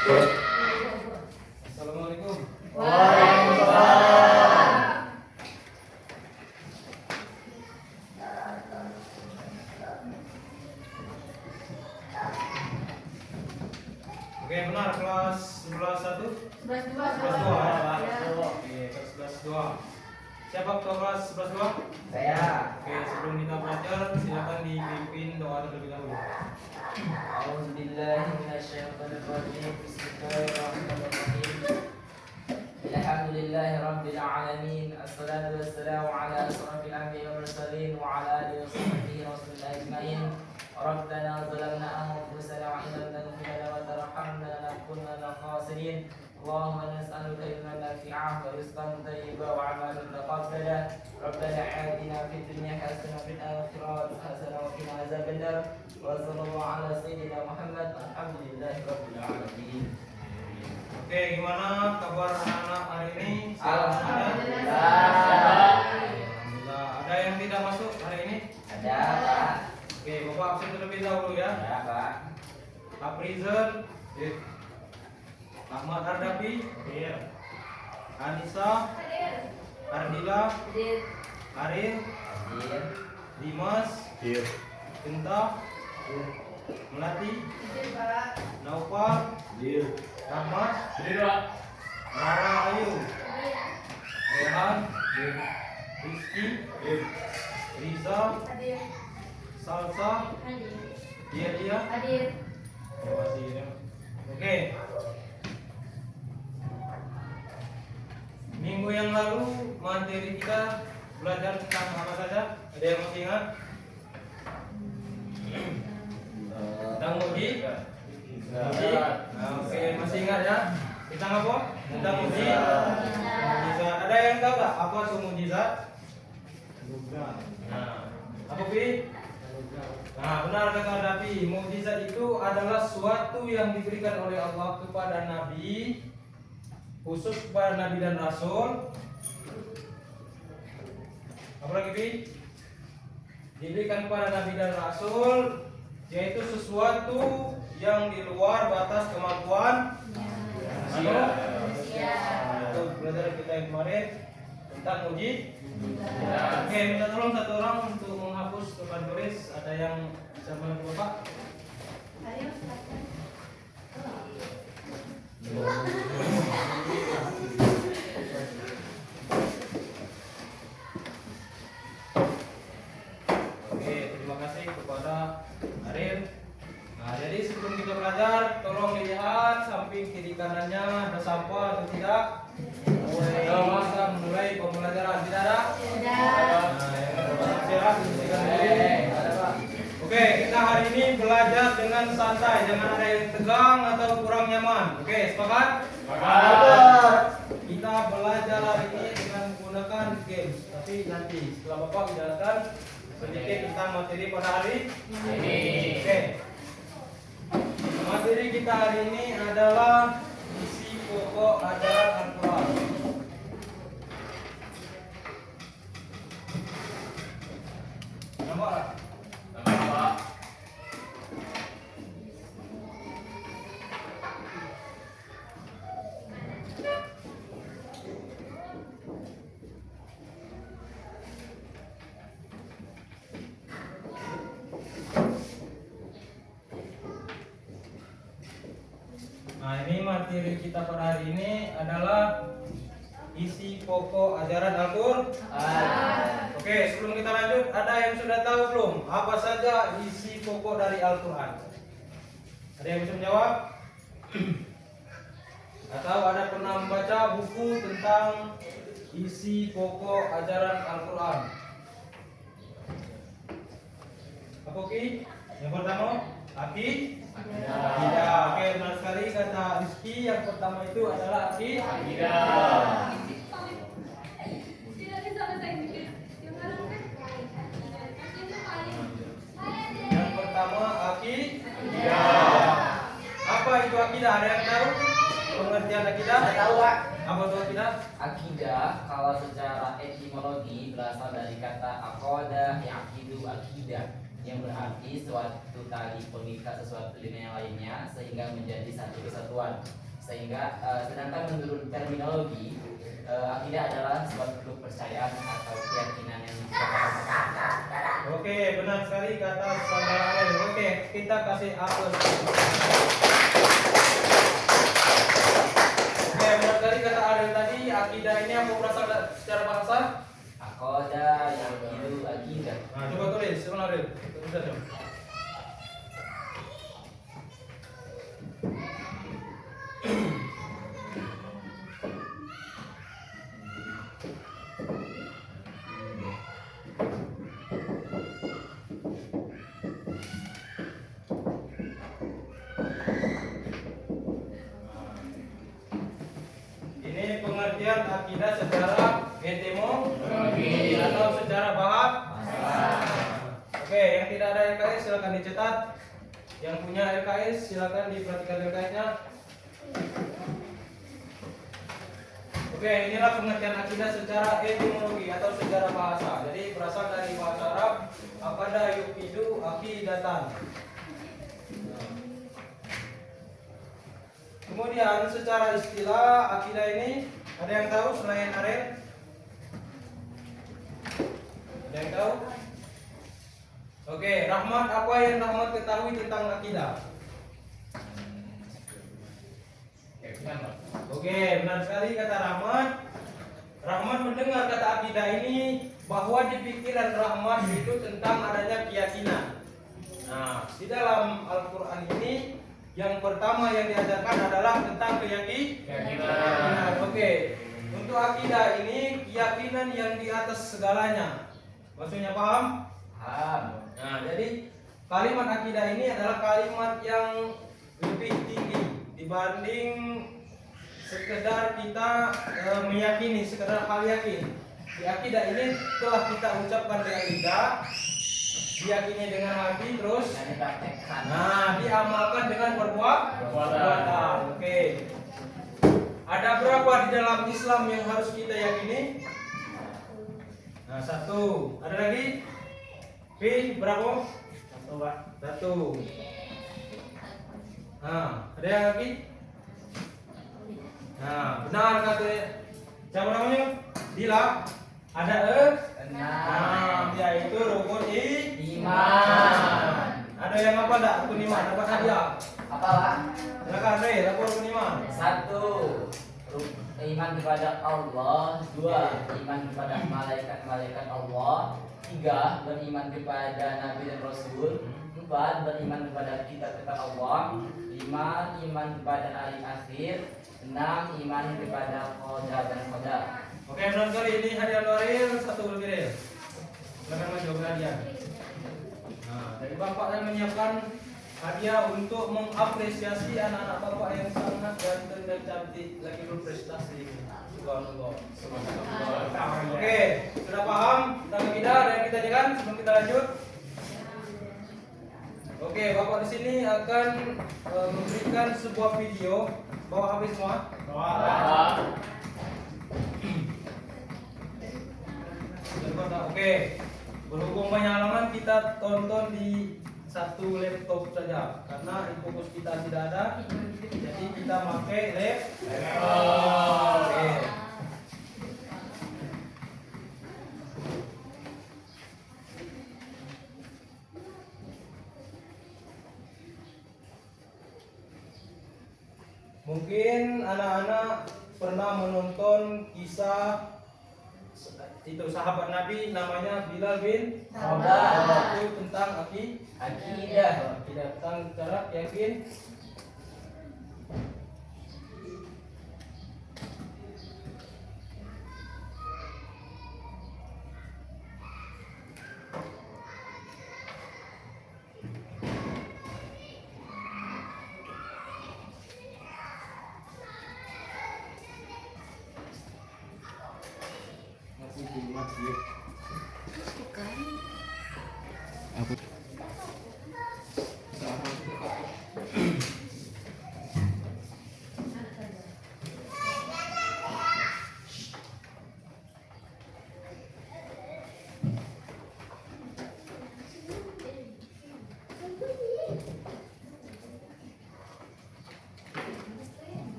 Assalamualaikum. Waalaikumsalam. Oke, benar kelas 11 1? 11 2. Oke, kelas 11 2. Siapa ketua kelas 11 2? Saya. Oke, sebelum kita belajar silakan dipimpin doa terlebih dahulu. A'udzubillahi minasyaitonirrajim. Bismillahirrahmanirrahim. Alhamdulillahi rabbil alamin. Assalatu wassalamu ala asrafil anbiya'i wal mursalin wa ala alihi wa sahbihi rasulillah ajmain. Rabbana zalamna anfusana wa in lam taghfir lana wa tarhamna lanakunanna minal khasirin. Allahumma nas'aluka ilman nafi'an wa rizqan thayyiban wa 'amalan mutaqabbalan. Rabbana atina fid dunya hasanah wa fil akhirati hasanah wa qina adzabannar. Wa sallallahu ala sayyidina Muhammad. Alhamdulillahi rabbil alamin. Oke, gimana kabar anak-anak hari ini? Alhamdulillah. Alhamdulillah. Ada yang tidak masuk hari ini? Ada, Pak. Oke, Bapak absen terlebih dahulu ya. Ada, Pak. Aprizal, Ahmad Ardapi, Anissa, Ardila, Arif, Hadir. Dimas, Genta, Melati, Naufal, Rahmat, Rara Ayu, Rehan, Rizky, Riza, Salsa, Dia. Terima kasih ya. Oke. Minggu yang lalu materi kita belajar tentang apa saja? Ada yang masih ingat? Tentang muji? Nah, oke, masih ingat ya? Tentang apa? Tentang muji? Mujizat. Ada yang tahu nggak apa itu mujizat? Nah, apa Pi? Nah, benar kata Nabi, mukjizat itu adalah suatu yang diberikan oleh Allah kepada Nabi, khusus kepada Nabi dan Rasul. Apa lagi, Pi? Diberikan kepada Nabi dan Rasul, yaitu sesuatu yang di luar batas kemampuan manusia. Itu pelajaran kita yang kemarin tentang muji. Oke, minta tolong satu orang untuk menghapus papan tulis. Ada yang bisa membantu Bapak? Oke, terima kasih kepada Arif. Nah, jadi sebelum kita belajar, tolong dilihat samping kiri kanannya ada sampah atau tidak. Kita mulai pembelajaran, tidak ada? Nah, yang silakan dibersihkan dulu. Oke, kita hari ini belajar dengan santai, jangan ada yang tegang atau kurang nyaman. Oke, sepakat? Sepakat. Kita belajar hari ini dengan menggunakan games, tapi nanti setelah Bapak menjelaskan sedikit tentang materi pada hari ini. Oke. Materi kita hari ini adalah isi pokok ajaran Al-Quran. Nampak? Nampak. Nah, ini materi kita pada hari ini adalah isi pokok ajaran Al-Quran. Oke, sebelum kita lanjut, ada yang sudah tahu belum apa saja isi pokok dari Al-Quran? Ada yang bisa menjawab? Atau ada pernah membaca buku tentang isi pokok ajaran Al-Quran? Apa Ki? Yang pertama, akidah. Oke, benar sekali kata Rizky. Yang pertama itu adalah akidah. Yang pertama akidah. Apa itu akidah? Ada yang tahu pengertian akidah? Saya tahu, Pak. Apa itu akidah? Akidah kalau secara etimologi berasal dari kata aqada yaqidu akidah. yang berarti suatu tali pengikat sesuatu dengan yang lainnya sehingga menjadi satu kesatuan. Sehingga sedangkan menurut terminologi akidah adalah suatu kepercayaan atau keyakinan yang Oke, benar sekali kata saudara Ariel. Oke, kita kasih aplaus. Oke, benar sekali kata Ariel tadi. Akidah ini apa berasal secara bahasa? akoda yang itu akidah. Nah, coba tulis, sebentar Ariel. Tulis aja. Ini pengertian akidah secara etimologi atau secara bahasa. Oke, yang tidak ada LKS silakan dicetat. Yang punya LKS silakan diperhatikan LKS-nya. Oke, inilah pengertian akidah secara etimologi atau secara bahasa. Jadi berasal dari bahasa Arab aqada yufidu aqidatan. Kemudian secara istilah akidah ini ada yang tahu selain Ariel? Ada yang tahu? Oke, Rahmat, apa yang Rahmat ketahui tentang akidah? Oke, benar sekali kata Rahmat. Rahmat mendengar kata akidah ini bahwa di pikiran Rahmat itu tentang adanya keyakinan. Nah, di dalam Al-Quran ini yang pertama yang diajarkan adalah tentang keyakinan. Oke, untuk akidah ini keyakinan yang di atas segalanya. Maksudnya paham? Paham. Nah, jadi kalimat akidah ini adalah kalimat yang lebih tinggi dibanding sekedar kita meyakini, sekedar hal yakin. Di akidah ini telah kita ucapkan dengan lidah, diyakini dengan hati, terus dipraktekkan. nah diamalkan dengan perbuatan. Oke. Ada berapa di dalam Islam yang harus kita yakini? Nah, satu. Ada lagi? Berapa? Satu, Pak. Satu. Nah, ada yang lagi? Nah, benar kata siapa namanya? Dila. Ada Enam. yaitu rukun Iman. Ada yang apa enggak? Rukun iman dapat hadiah. Apa, Pak? Silakan Rey, lapor rukun iman. Satu, iman kepada Allah. Dua, iman kepada malaikat-malaikat Allah. Tiga, beriman kepada Nabi dan Rasul. Empat, beriman kepada kitab-kitab Allah. Lima, iman kepada hari akhir. Enam, iman kepada qadar dan qadar. Oke, benar sekali. Ini hadiah Nuril, satu lebih Rey. Silakan maju ke hadiah. Nah, dari Bapak saya menyiapkan hadiah untuk mengapresiasi anak-anak Bapak yang sangat ganteng dan cantik lagi berprestasi. Subhanallah. Oke, sudah paham tentang akidah dan kita jalan sebelum kita lanjut. Oke, Bapak di sini akan memberikan sebuah video. Bawa habis semua? Bawa. Oke, berhubung banyak halaman kita tonton di satu laptop saja karena fokus kita tidak ada, jadi kita pakai laptop. Oke. Mungkin anak-anak pernah menonton kisah itu sahabat Nabi namanya Bilal bin Rabah. itu tentang Akidah. tentang cara yakin.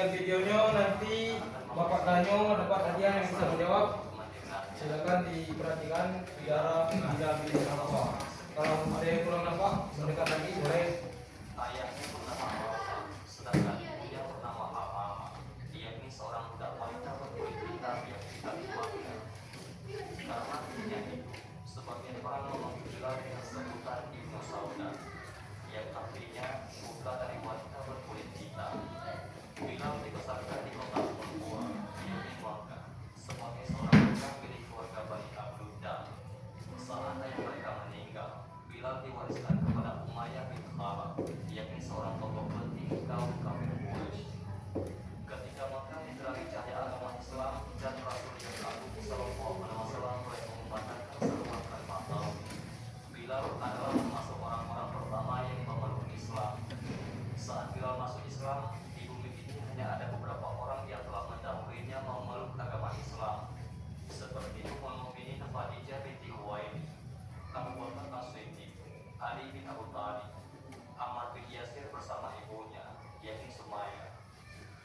menyaksikan videonya, nanti Bapak Danyo dapat hadiah yang bisa menjawab. Silakan diperhatikan bicara tidak pilih apa. Kalau ada yang kurang nampak, mendekat lagi boleh. Ayahnya bernama Hawa, sedangkan ibunya bernama Hawa. Dia ini seorang budak wanita berkulit hitam yang tidak keluarga. Karena dirinya itu, sebagian orang memanggil Bilal dengan sebutan Ibnu Sauda, yang artinya putra dari wanita berkulit hitam. Bilal dibesarkan di kota Murwa, yakni Makkah, sebagai seorang putra milik keluarga Bani Abdullah. Saat ayah mereka meninggal, Bilal diwariskan kepada Umayyah bin Khalaf, yakni seorang tokoh penting kaum kafir Quraisy. Ketika Makkah mencari cahaya agama Islam dan Rasul yang Agung Sallallahu Alaihi Wasallam mulai mengumandangkan seruan kalimat tauhid, Bilal adalah termasuk orang-orang pertama yang memeluk Islam. Saat Bilal masuk Islam, di bumi ini hanya ada beberapa orang yang telah mendahulunya memeluk agama Islam, seperti Ummul Mukminin Khadijah binti Khuwailid, Abu Bakar As-Siddiq, Ali bin Abu Thalib, Ammar bin Yasir bersama ibunya, yakni Sumayyah,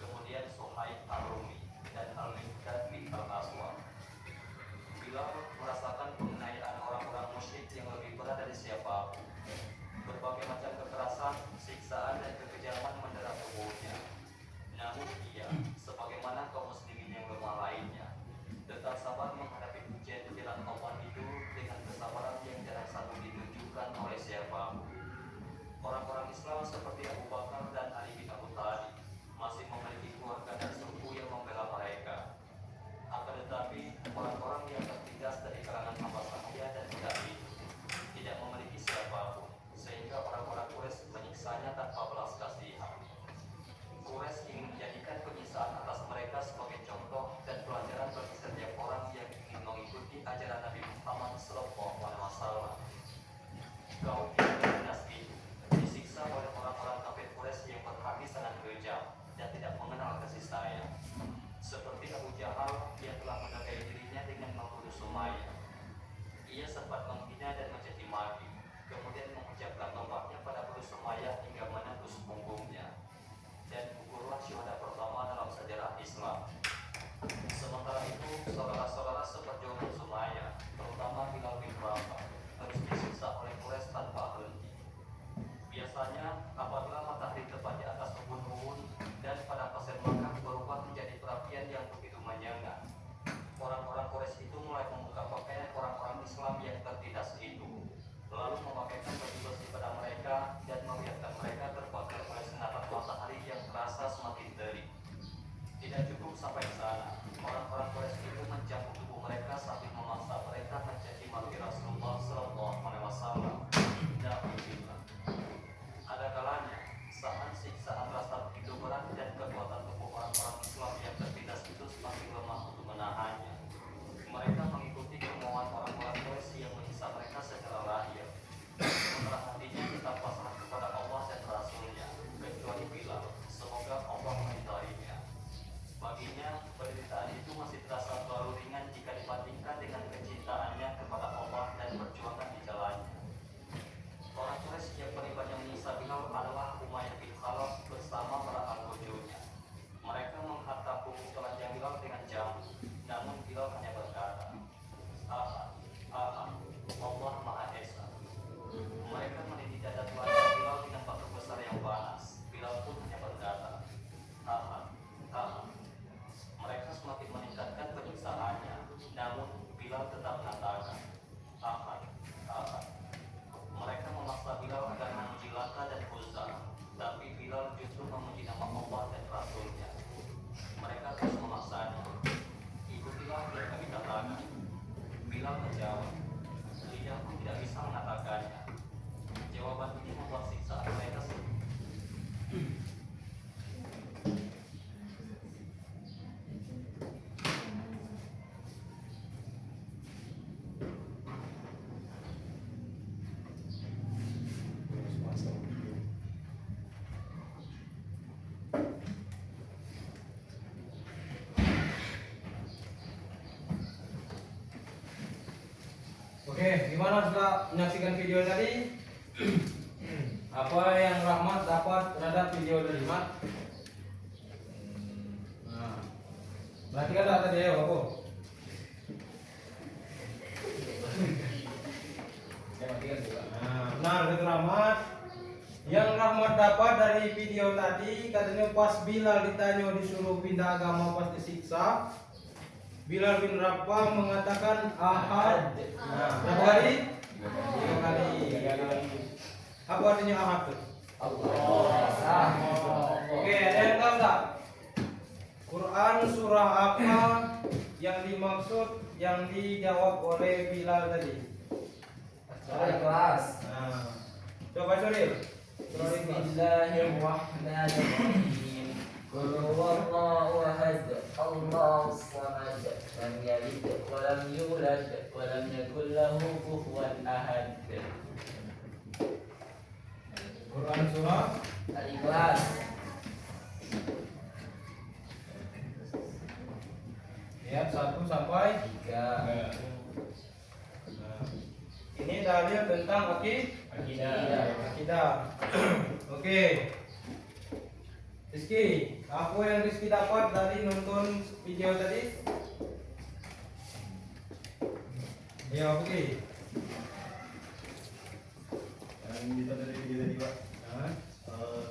kemudian Suhaib Ar-Rumi, dan Al-Miqdad bin Al-Aswad. Bilal merasakan penganiayaan orang-orang musyrik yang lebih berat dari siapapun. Berbagai macam kekerasan, siksaan, dan kekejaman mendera tubuhnya. Namun ia, sebagaimana kaum muslimin yang lemah lainnya, tetap sabar menghadapi ujian-ujian Allah itu dengan kesabaran yang jarang satu ditunjukkan oleh siapapun. Orang-orang Islam seperti Abu Bakar dan Ali bin Abu Thalib masih memiliki keluarga dan suku yang membela mereka. Akan tetapi, orang-orang yang tertindas dari kalangan hamba sahaya dan budak itu tidak memiliki siapapun, sehingga orang-orang Quraisy menyiksanya tanpa belas kasihan. Quraisy ingin menjadikan penyiksaan atas mereka sebagai contoh dan pelajaran bagi setiap orang yang ingin mengikuti ajaran Nabi Muhammad SAW. Kaum yang tertindas itu disiksa oleh orang-orang kafir Quraisy yang berhati sangat kejam dan tidak mengenal kasih sayang. Seperti Abu Jahal, dia telah menodai dirinya dengan membunuh Sumayyah. Ia sempat menghina dan mencaci maki, kemudian mengucapkan tombaknya pada perut Sumayyah hingga menembus punggungnya. Dan gugurlah syuhada pertama dalam sejarah Islam. Sementara itu, saudara-saudara seperjuangan Sumayyah, terutama Bilal bin Rabah, harus disiksa oleh Quraisy tanpa henti. Biasanya, apabila matahari tepat di atas ubun-ubun dan pada pasir Makkah berubah menjadi perapian yang begitu menyengat, orang-orang Quraisy itu mulai membuka pakaian orang-orang Islam yang tertindas itu, lalu memakaikan baju besi pada mereka dan membiarkan mereka terbakar oleh sinatan matahari yang terasa semakin terik. Tidak cukup sampai di sana, orang-orang Quraisy itu mencambuk tubuh mereka sambil memaksa mereka mencaci maki Rasulullah SAW. Na'udzubillah. Ada kalanya, saat siksaan rasa begitu berat dan kekuatan tubuh orang-orang Islam yang tertindas itu semakin lemah untuk menahannya, mereka mengikuti kemauan orang-orang Quraisy yang menyiksa mereka secara lahir. Sementara hatinya tetap pasrah kepada Allah dan Rasulnya, kecuali Bilal, semoga Allah meridainya. Baginya, penderitaan itu masih terasa terlalu ringan jika dibandingkan dengan kecintaannya kepada Allah dan perjuangan di jalannya. Orang Quraisy yang paling banyak menyiksa Bilal adalah Umayyah bin Khalaf bersama para anggotanya. Mereka menghantam punggung telanjang Bilal dengan jamu, namun Bilal hanya berkata, "Ahad, Ahad, Allah Maha Esa." Mereka mendidik dada telanjang Bilal dengan batu besar yang panas. Bilal pun hanya berkata, "Ahad, Ahad." Mereka semakin meningkatkan penyiksaannya, namun Bilal tetap mengatakan, "Ahad, Ahad." Mereka memaksa Bilal agar memuji Lata dan Uzza, tapi Bilal justru memuji nama Allah dan Rasulnya. Mereka terus memaksanya. Ikutilah yang kami katakan. Bilal menjawab, lidah pun tidak bisa mengatakannya. Jawaban ini membuat siksaan mereka sedih. Oke, gimana setelah menyaksikan video tadi? Apa yang Rahmat dapat terhadap video dari Mat? Perhatikan tak tadi ya, apa? Nah, benar itu Rahmat. Yang Rahmat dapat dari video tadi katanya pas Bilal ditanya disuruh pindah agama pas disiksa, Bilal bin Rabah mengatakan ahad. Nah, berapa kali? 3 kali. Apa artinya ahad tuh? Allah. Oke, ada yang tahu tak? Quran surah apa yang dimaksud yang dijawab oleh Bilal tadi? Surah Ikhlas. Nah, coba Suril. Bismillahirrahmanirrahim. Qul huwallahu ahad, Allahus samad, lam yalid wa lam yulad wa lam yakul lahu kufuwan ahad. Quran surah Al-Ikhlas. ayat 1 sampai 3. Nah, ini dalil tentang akidah. Oke. Rizky, apa yang Rizky dapat dari nonton video tadi? Ya, oke. Yang kita dari video tadi Pak, Nah,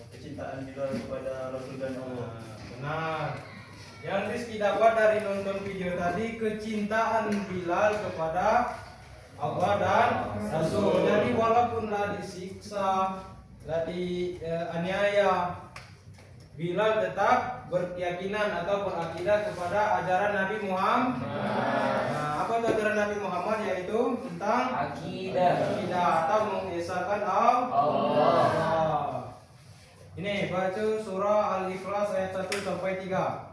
kecintaan Bilal kepada Rasul dan Allah. benar. Yang Rizky dapat dari nonton video tadi kecintaan Bilal kepada Allah dan Rasul. Jadi walaupunlah disiksa, dianiaya, Bilal tetap berkeyakinan atau berakidah kepada ajaran Nabi Muhammad. Nah, apa itu ajaran Nabi Muhammad? Yaitu tentang Akidah. atau mengesahkan Allah. Ini baca surah Al-Ikhlas ayat 1 sampai 3.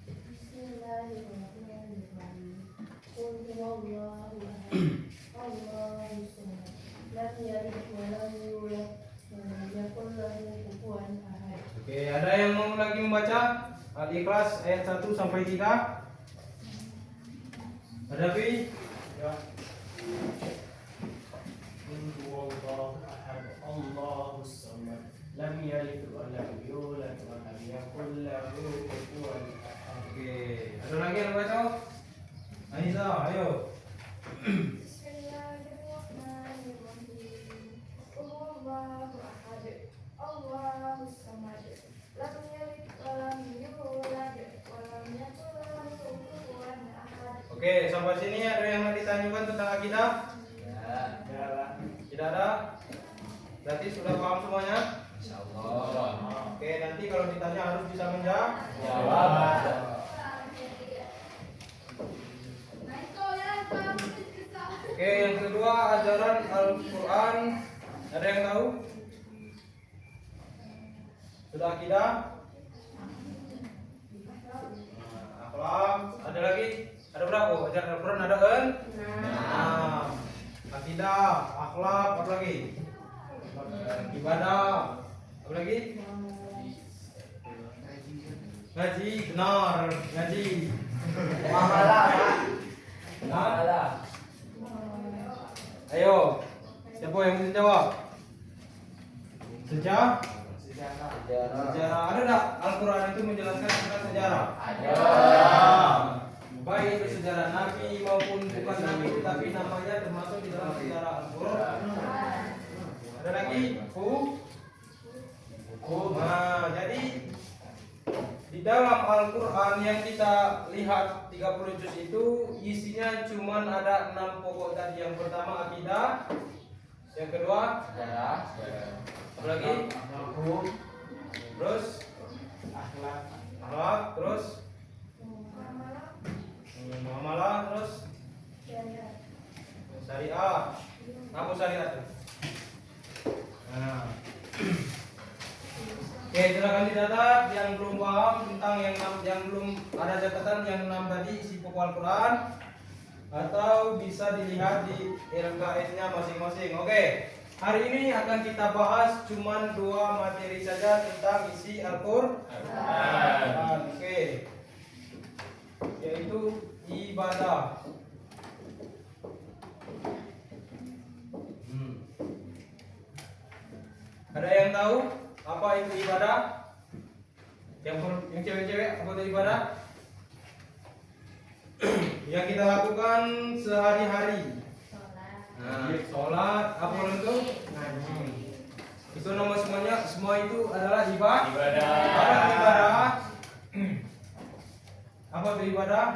Bismillahirrahmanirrahim. Qul huwallahu ahad, Allahus samad, lam yalid wa lam yulad wa lam yakul lahu kufuwan ahad. Oke, ada yang mau lagi membaca Al-Ikhlas ayat 1 sampai 3? Ada Pi? Ya. قل هو الله أحد الله الصمد لم يلد ولم يولد ولم يكن له كفوا أحد. Oke, ada lagi yang baca? Anissa, ayo. Bismillahirrahmanirrahim. Qul huwallahu ahad, Allahus samad, lam yalid wa lam yulad wa lam yakul lahu kufuwan ahad. Oke, sampai sini ada yang mau ditanyakan tentang akidah? Ya, Tidak ada? Berarti sudah paham semuanya? insyaallah. Oke, nanti kalau ditanya harus bisa menjawab. Jawab. Oke, yang kedua ajaran Al-Quran. Ada yang tahu? Sudah akidah? Akhlak. Ada lagi? Ada berapa? Ajaran Al-Quran ada kan? Nah, akidah, akhlak, apa lagi? Ibadah, apa lagi? Ngaji, benar, ngaji. Muamalah, Pak. Nah, Muamalah. ayo, siapa yang bisa jawab? Sejarah? Sejarah. Sejarah, ada tak? Al-Quran itu menjelaskan tentang sejarah? Ada. Baik itu sejarah Nabi maupun bukan Nabi, tapi namanya termasuk di dalam sejarah Al-Quran. Ada lagi? Hukum. Nah, jadi di dalam Al-Quran yang kita lihat 30 juz itu isinya cuma ada 6 pokok tadi. Yang pertama akidah, yang kedua Sejarah. apa lagi? Hukum, Terus akhlak, akhlak, terus muamalah, terus syariah. Apa syariat tuh? Nah. Oke, silakan dicatat yang belum paham tentang yang belum ada catatan yang 6 tadi isi pokok Al-Quran, atau bisa dilihat di LKS-nya masing-masing. Oke. Hari ini akan kita bahas cuma 2 materi saja tentang isi Al-Quran. Oke. Yaitu ibadah. Ada yang tahu apa itu ibadah? Yang cewek-cewek apa itu ibadah? yang kita lakukan sehari-hari. sholat, Nah, sholat, apa itu? Ngaji. Itu nama semuanya, semua itu adalah ibadah. Ibadah. Apa itu ibadah?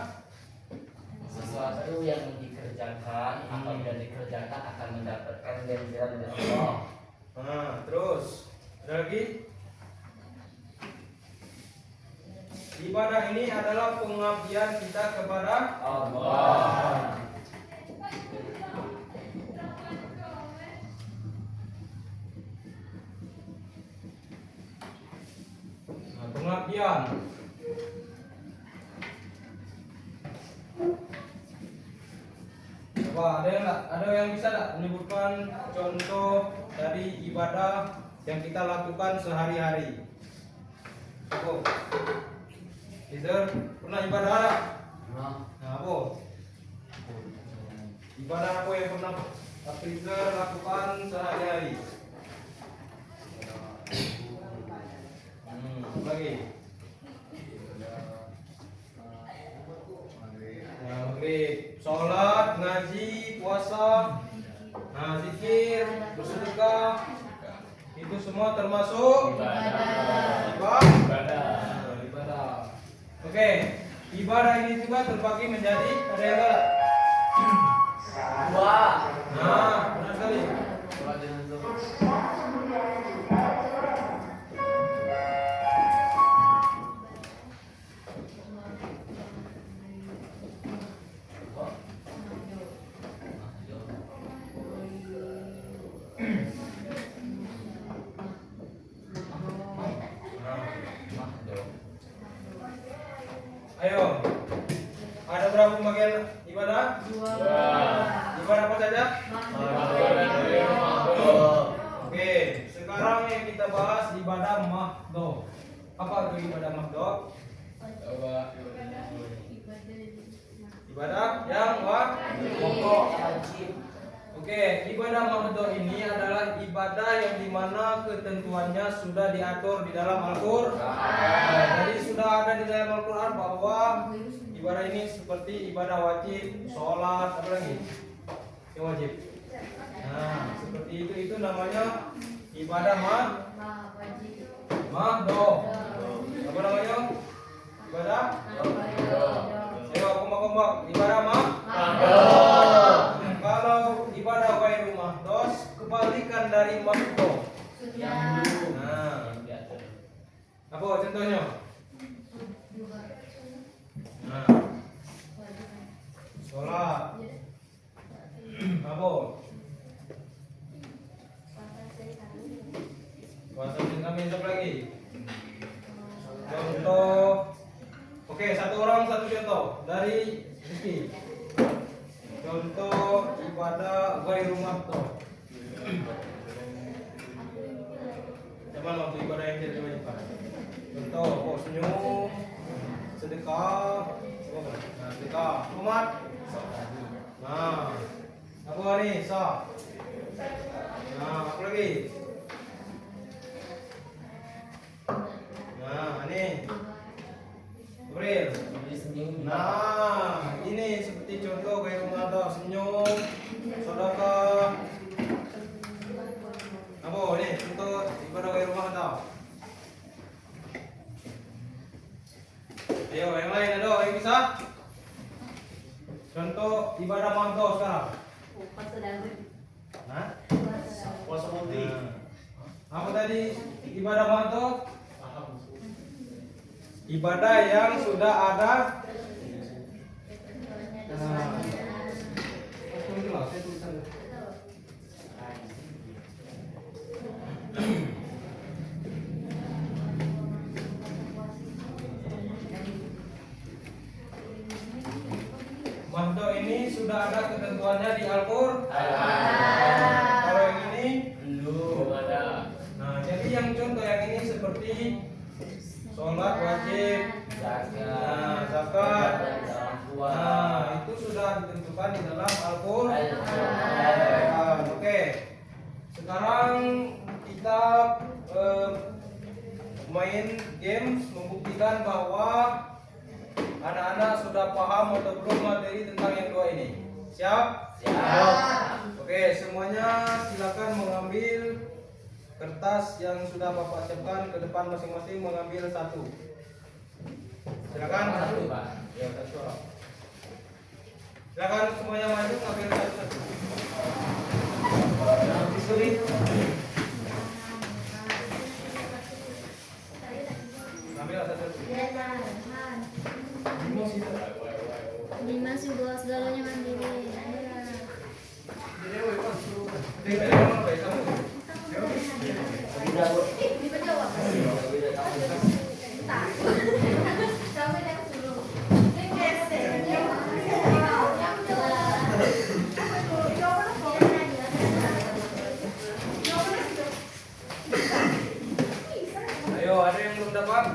Sesuatu yang dikerjakan apabila dikerjakan akan mendapatkan ganjaran dari Allah. Nah, terus ada lagi. Ibadah ini adalah pengabdian kita kepada Allah. Nah, pengabdian. Coba ada yang bisa tak menyebutkan contoh dari ibadah yang kita lakukan sehari-hari? Apa? Izer, pernah ibadah tak? Nah, apa? Ibadah apa yang pernah Izer lakukan sehari-hari? Apa lagi? Maghrib, sholat, ngaji, puasa, nah zikir, bersedekah, itu semua termasuk ibadah. Oke, ibadah ini juga terbagi menjadi ada yang enggak? Dua. Nah, benar sekali. Ayo, ada berapa pembagian ibadah? dua, Ibadah apa saja? mahdoh, Oke, sekarang yang kita bahas ibadah mahdoh. Apa itu ibadah mahdoh? Ibadah yang Pokok wajib. Oke, ibadah mahdoh ini adalah ibadah yang dimana ketentuannya sudah diatur di dalam Al-Quran. Jadi sudah ada di dalam Al-Quran bahwa ibadah ini seperti ibadah wajib, sholat, apa lagi? Yang wajib. Nah, seperti itu namanya ibadah mahdoh. Apa namanya? Ibadah? Ayo, kompak-kompak. Ibadah mahdoh. Kalau ibadah ghairu mahdos, kebalikan dari mahdoh. Nah, apa contohnya? Nah, sholat. Apa? Puasa Senin Kamis apa lagi? Contoh. Oke, satu orang satu contoh dari Rizky. Contoh ibadah ghairu mahdoh. Cuman waktu ibadah yang tidak diwajibkan. Contoh, senyum, sedekah, nah, sedekah, umat. Nah, apa nih? Sah. Nah, apa lagi? Nah, ini. April. Nah, ini seperti contoh kayak rumah senyum, sedekah. Apa ini contoh ibadah kayak rumah tau? Ayo, yang lain ada yang bisa? Contoh ibadah mahdoh sekarang. Nah, Puasa putih. apa tadi ibadah mahdoh? Ibadah yang sudah ada. Mahdoh ini sudah ada ketentuannya di Al-Quran. Kalau yang ini Belum ada. nah, jadi yang contoh yang ini seperti sholat wajib, nah, zakat, nah, itu sudah ditentukan di dalam Al-Quran. Oke, sekarang kita main games membuktikan bahwa anak-anak sudah paham atau belum materi tentang yang dua ini? Siap? Oke, semuanya silakan mengambil kertas yang sudah Bapak siapkan ke depan masing-masing, mengambil satu. Silakan. Satu, Pak. Ya, satu orang. Silakan semuanya maju ambil satu-satu. Jangan disulit. Ambil satu-satu. Dimas juga segalanya mandiri. Ayo, ada yang belum dapat?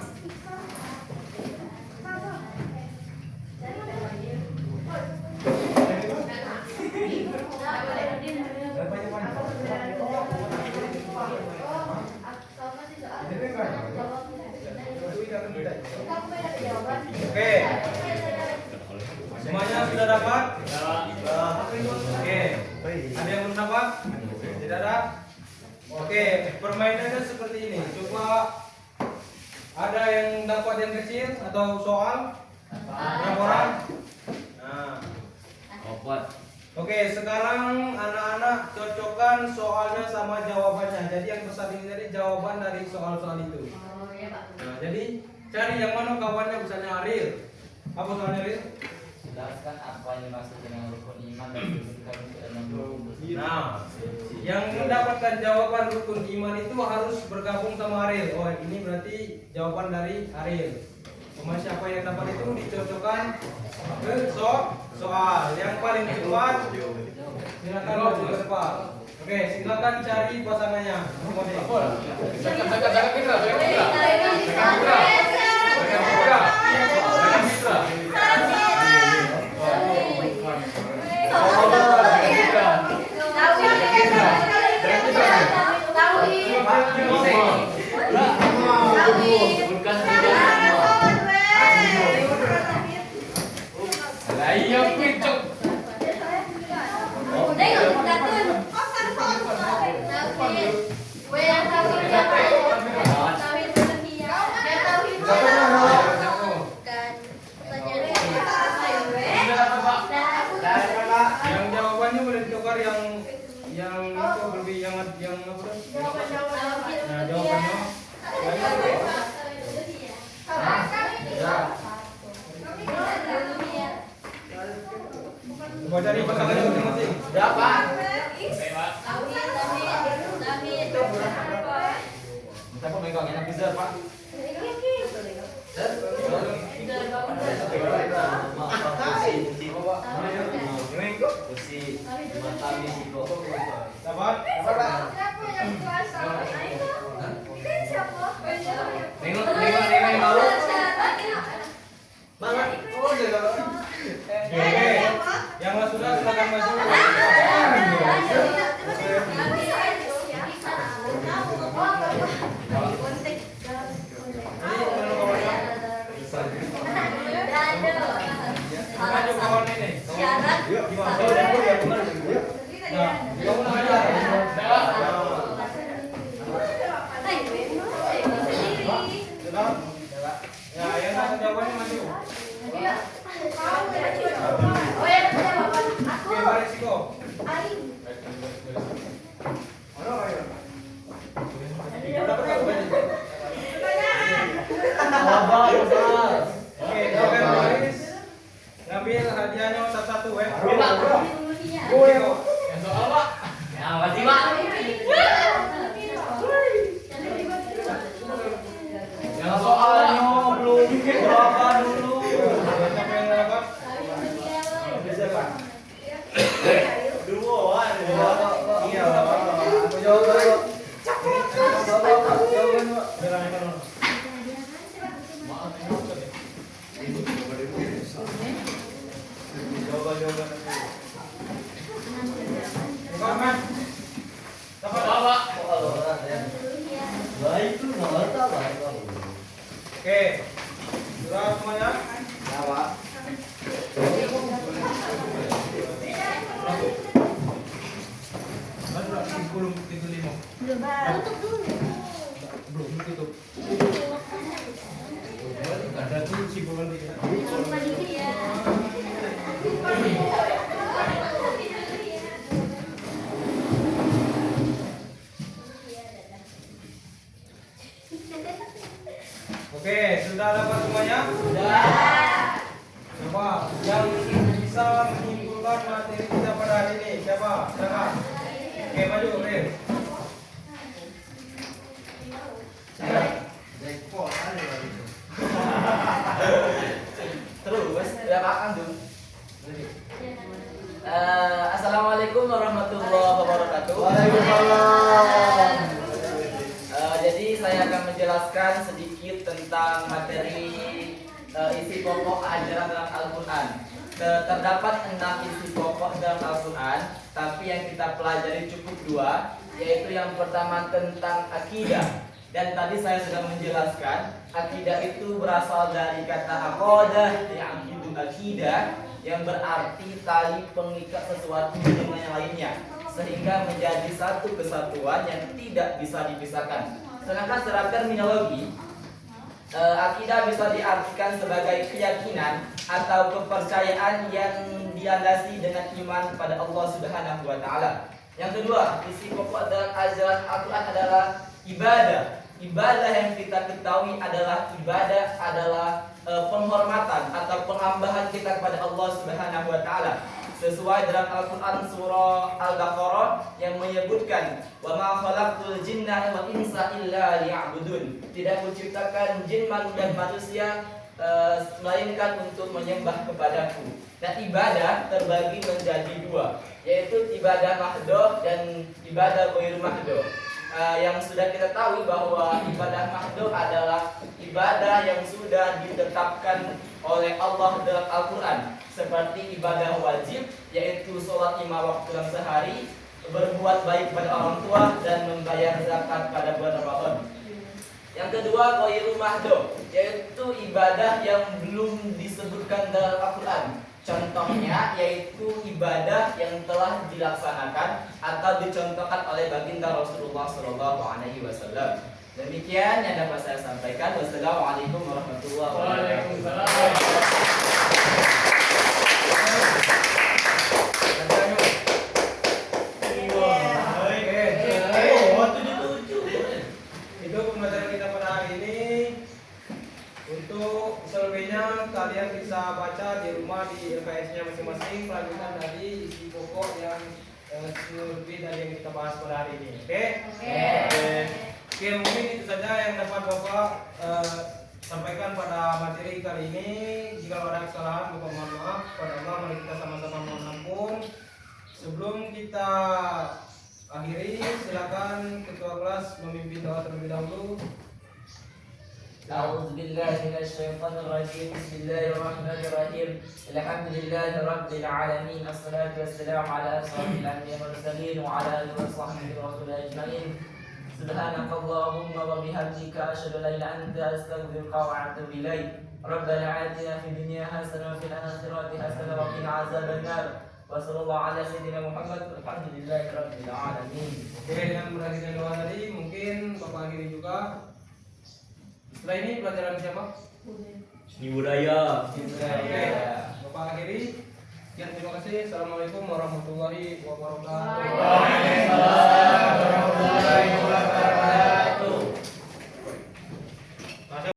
Oke. Semuanya sudah dapat? Oke. Ada yang belum dapat? Tidak ada? Oke, permainannya seperti ini. Coba ada yang dapat yang kecil atau soal? Berapa orang? Nah. Oke, sekarang anak-anak cocokkan soalnya sama jawabannya. Jadi yang besar ini tadi jawaban dari soal-soal itu. Nah, jadi cari yang mana kawannya, misalnya Ariel. Apa soalnya Ariel? Jelaskan apa yang dimaksud dengan rukun iman dan disebutkan ke dalam rukun. Nah, yang mendapatkan jawaban rukun iman itu harus bergabung sama Ariel. Oh, ini berarti jawaban dari Ariel. Cuma siapa yang dapat itu dicocokkan ke soal. Yang paling cepat silakan maju ke depan. Oke, silakan cari pasangannya. Yang jawabannya boleh ditukar yang itu lebih yang apa tuh? Nah, jawabannya. Coba cari pasangannya masing-masing. Dapat. Kita kok megang enak bisa, Pak. Dapat? Nengok yang lalu. Oh, oke. Yang sudah silakan maju. Maju kawan ini. Nah, kamu aja. Sudah? Ya, yang ngasih jawabannya maju. Oke, mari Siko. Oke, silakan Baris. Ngambil hadiahnya satu-satu ya. Siko. Yang soal, Pak. Ya, pasti, Pak. Yang soalnya belum berapa dulu. Siapa yang dapat? Iya. Jawab dulu. Oke, sudah semuanya? Tutup dulu. Belum tutup. Ada kunci bukan tidak. Lupa dikit ya. Oke, sudah dapat semuanya? Sudah. Coba yang bisa menyimpulkan materi kita pada hari ini siapa? Silakan. Oke, maju, Ril. Terus, udah makan tuh. Assalamualaikum warahmatullahi wabarakatuh. Waalaikumsalam. Jadi saya akan menjelaskan sedikit tentang materi isi pokok ajaran dalam Al-Quran. Terdapat 6 isi pokok dalam Al-Quran, tapi yang kita pelajari cukup 2, yaitu yang pertama tentang akidah. Dan tadi saya sudah menjelaskan, akidah itu berasal dari kata aqadah, ya'qidu akidah, yang berarti tali pengikat sesuatu dengan yang lainnya, sehingga menjadi satu kesatuan yang tidak bisa dipisahkan. Sedangkan secara terminologi, akidah bisa diartikan sebagai keyakinan atau kepercayaan yang dilandasi dengan iman pada Allah Subhanahu wa taala. Yang kedua, isi pokok dalam ajaran Al-Qur'an adalah ibadah. Ibadah yang kita ketahui adalah penghormatan atau pengambahan kita kepada Allah Subhanahu wa taala. Sesuai dalam Al-Qur'an surah Al-Baqarah yang menyebutkan wa ma khalaqtul jinna wal insa illa liya'budun. Tidak kuciptakan jin dan manusia melainkan untuk menyembah kepadaku. Dan ibadah terbagi menjadi 2, yaitu ibadah mahdoh dan ibadah ghairu mahdoh. Yang sudah kita tahu bahwa ibadah mahdoh adalah ibadah yang sudah ditetapkan oleh Allah dalam Al-Quran, seperti ibadah wajib, yaitu sholat 5 waktu dalam sehari, berbuat baik pada orang tua, dan membayar zakat pada bulan Ramadan. Yang kedua, ghairu mahdoh, yaitu ibadah yang belum disebutkan dalam Al-Quran. Contohnya yaitu ibadah yang telah dilaksanakan atau dicontohkan oleh baginda Rasulullah SAW. Demikian yang dapat saya sampaikan. Wassalamualaikum warahmatullahi wabarakatuh. Itu pembelajaran kita pada hari ini. Untuk selebihnya kalian bisa baca di rumah di LKS-nya masing-masing kelanjutan dari isi pokok yang lebih dari yang kita bahas pada hari ini. Oke? Oke, mungkin itu saja yang dapat Bapak sampaikan pada materi kali ini. Jika ada kesalahan, Bapak mohon maaf. Pada Allah, mari kita sama-sama mohon ampun. Sebelum kita akhiri, silakan ketua kelas memimpin doa terlebih dahulu. أعوذ بالله من الشيطان الرجيم بسم الله الرحمن الرحيم الحمد لله رب العالمين الصلاة والسلام على أشرف الأنبياء والمرسلين وعلى آله وصحبه ورسوله أجمعين سبحانك اللهم وبحمدك أشهد أن لا إله إلا أنت أستغفرك وأتوب إليك ربنا آتنا في الدنيا حسنة وفي الآخرة حسنة وقنا عذاب النار وصلى الله على سيدنا محمد والحمد لله رب العالمين. Oke, dengan berakhirnya doa tadi, mungkin Bapak akhiri juga. Setelah ini pelajaran siapa? Seni budaya. Oke, Bapak akhiri. Sekian, terima kasih. Assalamualaikum warahmatullahi wabarakatuh.